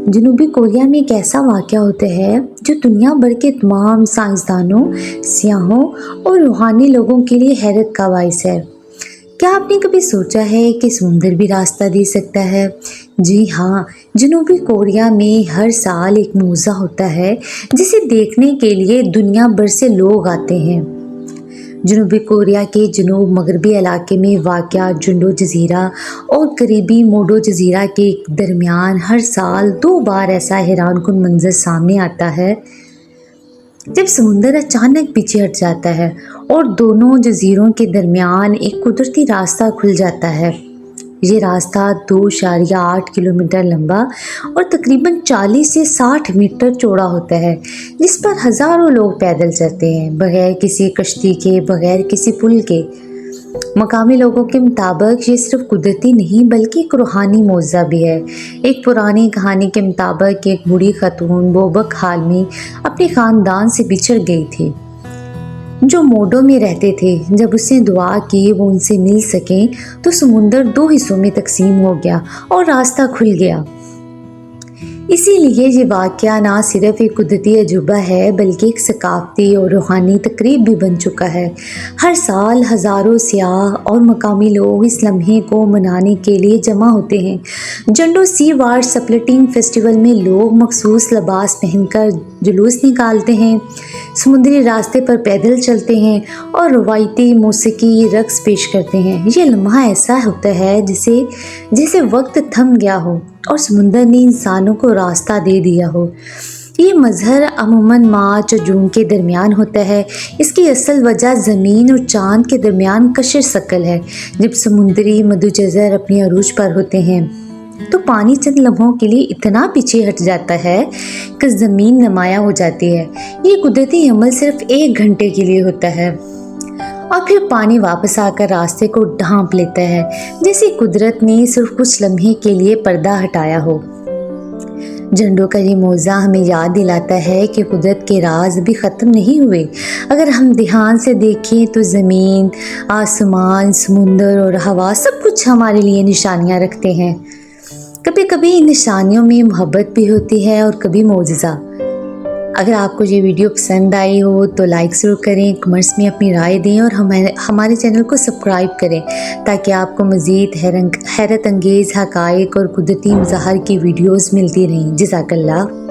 جنوبی کوریا میں ایک ایسا واقعہ ہوتا ہے جو دنیا بھر کے تمام سائنسدانوں، سیاحوں اور روحانی لوگوں کے لیے حیرت کا باعث ہے۔ کیا آپ نے کبھی سوچا ہے کہ سمندر بھی راستہ دے سکتا ہے؟ جی ہاں، جنوبی کوریا میں ہر سال ایک موزہ ہوتا ہے جسے دیکھنے کے لیے دنیا بھر سے لوگ آتے ہیں۔ جنوبی کوریا کے جنوب مغربی علاقے میں واقع جونڈو جزیرہ اور قریبی موڈو جزیرہ کے درمیان ہر سال 2 بار ایسا حیران کن منظر سامنے آتا ہے جب سمندر اچانک پیچھے ہٹ جاتا ہے اور دونوں جزیروں کے درمیان ایک قدرتی راستہ کھل جاتا ہے۔ یہ راستہ 2.8 کلومیٹر لمبا اور تقریباً 40 سے 60 میٹر چوڑا ہوتا ہے، جس پر ہزاروں لوگ پیدل چلتے ہیں، بغیر کسی کشتی کے، بغیر کسی پل کے۔ مقامی لوگوں کے مطابق یہ صرف قدرتی نہیں بلکہ ایک روحانی معجزہ بھی ہے۔ ایک پرانی کہانی کے مطابق ایک بوڑھی خاتون بوبک حال میں اپنے خاندان سے بچھڑ گئی تھی جو موڈو میں رہتے تھے۔ جب اس نے دعا کی وہ ان سے مل سکیں تو سمندر 2 حصوں میں تقسیم ہو گیا اور راستہ کھل گیا۔ اسی لیے یہ واقعہ نہ صرف ایک قدرتی عجوبہ ہے بلکہ ایک ثقافتی اور روحانی تقریب بھی بن چکا ہے۔ ہر سال ہزاروں سیاح اور مقامی لوگ اس لمحے کو منانے کے لیے جمع ہوتے ہیں۔ جونڈو سی واٹر سپلٹنگ فیسٹیول میں لوگ مخصوص لباس پہن کر جلوس نکالتے ہیں، سمندری راستے پر پیدل چلتے ہیں اور روایتی موسیقی رقص پیش کرتے ہیں۔ یہ لمحہ ایسا ہوتا ہے جیسے وقت تھم گیا ہو اور سمندر نے انسانوں کو راستہ دے دیا ہو۔ یہ مظہر عموماً مارچ اور جون کے درمیان ہوتا ہے۔ اس کی اصل وجہ زمین اور چاند کے درمیان کشش ثقل ہے۔ جب سمندری مدوجزر اپنی عروج پر ہوتے ہیں تو پانی چند لمحوں کے لیے اتنا پیچھے ہٹ جاتا ہے کہ زمین نمایاں ہو جاتی ہے۔ یہ قدرتی عمل صرف 1 گھنٹے کے لیے ہوتا ہے اور پھر پانی واپس آ کر راستے کو ڈھانپ لیتا ہے، جیسے قدرت نے صرف کچھ لمحے کے لیے پردہ ہٹایا ہو۔ جونڈو کا یہ موضوع ہمیں یاد دلاتا ہے کہ قدرت کے راز بھی ختم نہیں ہوئے۔ اگر ہم دھیان سے دیکھیں تو زمین، آسمان، سمندر اور ہوا سب کچھ ہمارے لیے نشانیاں رکھتے ہیں۔ کبھی کبھی ان نشانیوں میں محبت بھی ہوتی ہے اور کبھی معجزہ۔ اگر آپ کو یہ ویڈیو پسند آئی ہو تو لائک ضرور کریں، کمنٹس میں اپنی رائے دیں اور ہمارے چینل کو سبسکرائب کریں تاکہ آپ کو مزید حیرت انگیز حقائق اور قدرتی مظاہر کی ویڈیوز ملتی رہیں۔ جزاک اللہ۔